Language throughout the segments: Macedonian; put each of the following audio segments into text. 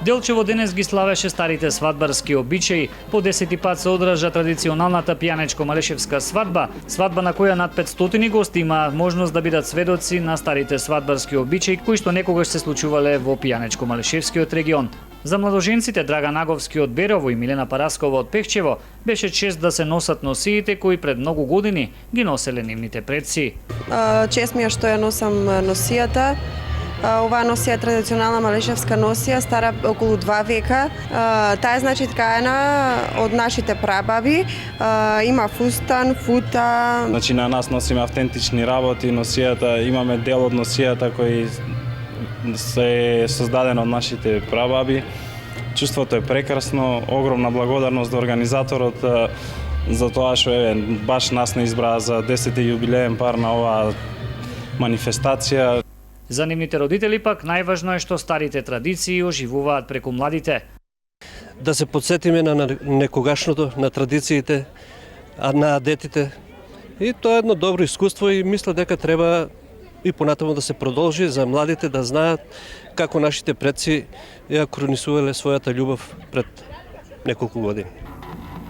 Делчево денес ги славеше старите свадбарски обичаи. По 10 пат се одржа традиционалната пијанечко-малешевска свадба, свадба на која над 500 гости имаат можност да бидат сведоци на старите свадбарски обичаи кои што некогаш се случувале во пијанечко-малешевскиот регион. За младоженците Драган Аговски од Берово и Милена Параскова од Пехчево беше чест да се носат носиите кои пред многу години ги носеле нивните предци. Чест ми е што ја носам носијата. Оваа носија е традиционална малешевска носија, стара околу 2 века. Таа е значи ткаена од нашите прабаби. Има фустан, фута. Значи на нас носиме автентични работи, носијата, имаме дел од носијата кој се создаден од нашите прабаби. Чувството е прекрасно, огромна благодарност до организаторот за тоа што баш нас не избраа за 10-ти јубилеен пар на оваа манифестација. За нивните родители пак најважно е што старите традиции оживуваат преку младите. Да се подсетиме на некогашното, на традициите, на детите. И тоа е едно добро искуство и мисля дека треба и понатаму да се продолжи за младите да знаат како нашите предци ја кронисувале својата љубов пред неколку години.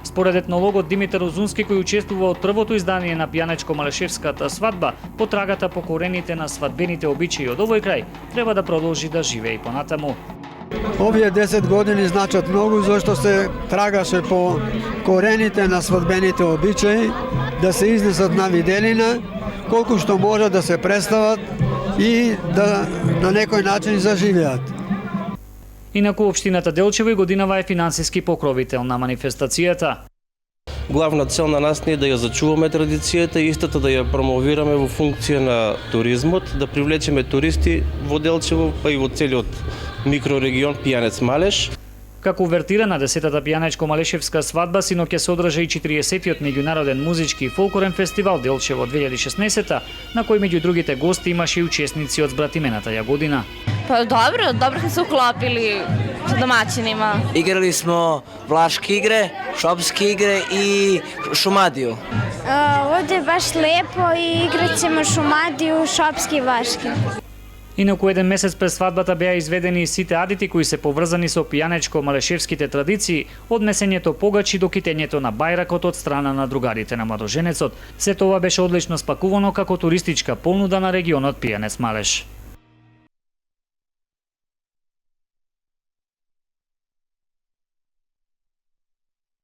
Според етнологот Димитар Озунски, кој учествува од првото издание на пијанечко-малешевската свадба, потрагата по корените на свадбените обичаи од овој крај треба да продолжи да живее и понатаму. Овие 10 години значат многу зашто се трагаше по корените на свадбените обичаи, да се изнесат на виделина, колку што може да се представат и да на некој начин заживеат. Инаку општината Делчево и годинава е финансиски покровител на манифестацијата. Главна цел на нас не е да ја зачуваме традицијата и истата да ја промовираме во функција на туризмот, да привлечеме туристи во Делчево, па и во целиот микрорегион Пијанец Малеш. Како увертира на 10-та пијанечко-малешевска свадба, синоќ ќе се одржа и 40-тиот меѓународен музички и фолклорен фестивал Делчево 2016, на кој меѓу другите гости имаше и учесници од збратимената ја година. Па добро сме се уклопили со домаќинима. Играли смо влашки игре, шопски игре и шумадију. Овде е баш лепо и играќемо шумадију, шопски и влашки. Инаку еден месец пред свадбата беа изведени сите адити кои се поврзани со пијанечко-малешевските традиции, од несењето погачи до китењето на бајракот од страна на другарите на младоженецот. Се тоа беше одлично спакувано како туристичка понуда на регионот Пијанец Малеш.